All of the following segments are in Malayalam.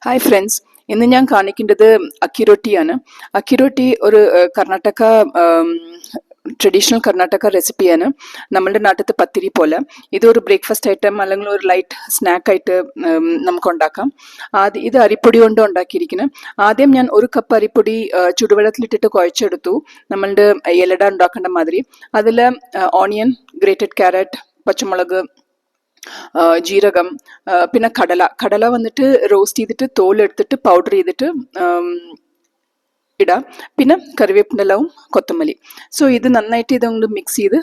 ഹായ് ഫ്രണ്ട്സ്, ഇന്ന് ഞാൻ കാണിക്കേണ്ടത് അക്കി റൊട്ടിയാണ്. അക്കി റൊട്ടി ഒരു കർണാടക ട്രഡീഷണൽ കർണാടക റെസിപ്പിയാണ്. നമ്മളുടെ നാട്ടിലത്തെ പത്തിരി പോലെ. ഇതൊരു ബ്രേക്ക്ഫാസ്റ്റ് ഐറ്റം അല്ലെങ്കിൽ ഒരു ലൈറ്റ് സ്നാക്ക് ആയിട്ട് നമുക്ക് ഉണ്ടാക്കാം. ഇത് അരിപ്പൊടി കൊണ്ട് ഉണ്ടാക്കിയിരിക്കുന്നത്. ആദ്യം ഞാൻ ഒരു കപ്പ് അരിപ്പൊടി ചുടുവെള്ളത്തിലിട്ടിട്ട് കുഴച്ചെടുത്തു, നമ്മളുടെ ഇലട ഉണ്ടാക്കേണ്ട മാതിരി. അതിൽ ഓണിയൻ, ഗ്രേറ്റഡ് ക്യാരറ്റ്, പച്ചമുളക്, ജീരകം, പിന്നെ കടല വന്നിട്ട് റോസ്റ്റ് ചെയ്തിട്ട് തോലെടുത്തിട്ട് പൗഡർ ചെയ്തിട്ട് ഇടാം. പിന്നെ കറിവേപ്പിൻ്റെ ഇലവും കൊത്തമല്ലി. സോ ഇത് നന്നായിട്ട് ഇതൊന്ന് മിക്സ് ചെയ്ത്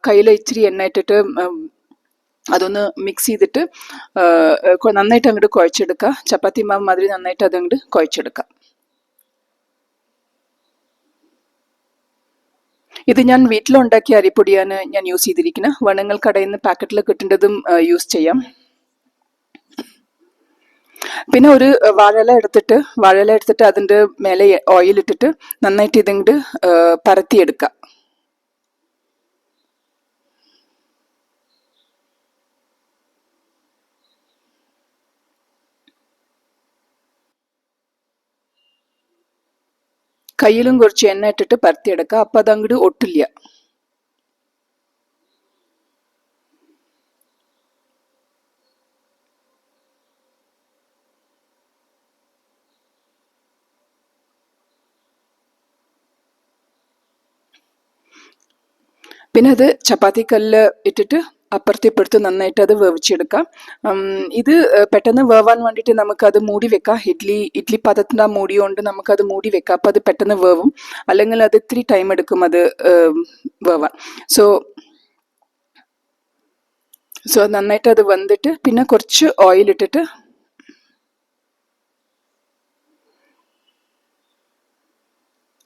കയ്യിൽ ഇച്ചിരി എണ്ണ ഇട്ടിട്ട് അതൊന്ന് മിക്സ് ചെയ്തിട്ട് നന്നായിട്ട് അങ്ങോട്ട് കുഴച്ചെടുക്കുക. ചപ്പാത്തി മാവ് മാതിരി നന്നായിട്ട് അതങ്ങോട്ട് കുഴച്ചെടുക്കുക. ഇത് ഞാൻ വീട്ടിലുണ്ടാക്കിയ അരിപ്പൊടിയാണ് ഞാൻ യൂസ് ചെയ്തിരിക്കുന്നത്. വേണമെങ്കിൽ കടയിൽ നിന്ന് പാക്കറ്റിൽ കിട്ടേണ്ടതും യൂസ് ചെയ്യാം. പിന്നെ ഒരു വാഴയില എടുത്തിട്ട് അതിൻ്റെ മേലെ ഓയിൽ ഇട്ടിട്ട് നന്നായിട്ട് ഇതിങ്ങോട്ട് പരത്തിയെടുക്കുക. കയ്യിലും കുറച്ച് എണ്ണ ഇട്ടിട്ട് പരത്തിയെടുക്കുക. അപ്പം അതങ്ങോട്ട് ഒട്ടില്ല. പിന്നെ അത് ചപ്പാത്തി കല്ല് ഇട്ടിട്ട് അപ്പുറത്ത് നന്നായിട്ട് അത് വേവിച്ചെടുക്കാം. ഇത് പെട്ടെന്ന് വേവാൻ വേണ്ടിയിട്ട് നമുക്കത് മൂടി വെക്കാം. ഇഡ്ലി പാത്രത്തിൻ്റെ ആ മൂടി കൊണ്ട് നമുക്കത് മൂടി വെക്കാം. അപ്പോൾ അത് പെട്ടെന്ന് വേവും. അല്ലെങ്കിൽ അത് ഇത്തിരി ടൈം എടുക്കും അത് വേവാൻ. സോ നന്നായിട്ട് അത് വെന്തിട്ട് പിന്നെ കുറച്ച് ഓയിൽ ഇട്ടിട്ട്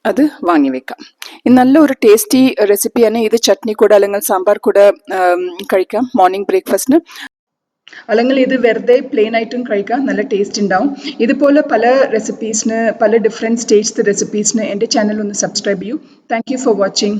അത് വാങ്ങി വെക്കാം. ഇത് നല്ലൊരു ടേസ്റ്റി റെസിപ്പിയാണ്. ഇത് ചട്നി കൂടെ അല്ലെങ്കിൽ സാമ്പാർ കൂടെ കഴിക്കാം മോർണിംഗ് ബ്രേക്ക്ഫാസ്റ്റിന്. അല്ലെങ്കിൽ ഇത് വെറുതെ പ്ലെയിൻ ആയിട്ടും കഴിക്കാം, നല്ല ടേസ്റ്റ് ഉണ്ടാവും. ഇതുപോലെ പല റെസിപ്പീസിന്, പല ഡിഫറെൻറ്റ് സ്റ്റേറ്റ്സ് റെസിപ്പീസിന് എൻ്റെ ചാനൽ ഒന്ന് സബ്സ്ക്രൈബ് ചെയ്യൂ. Thank you for watching.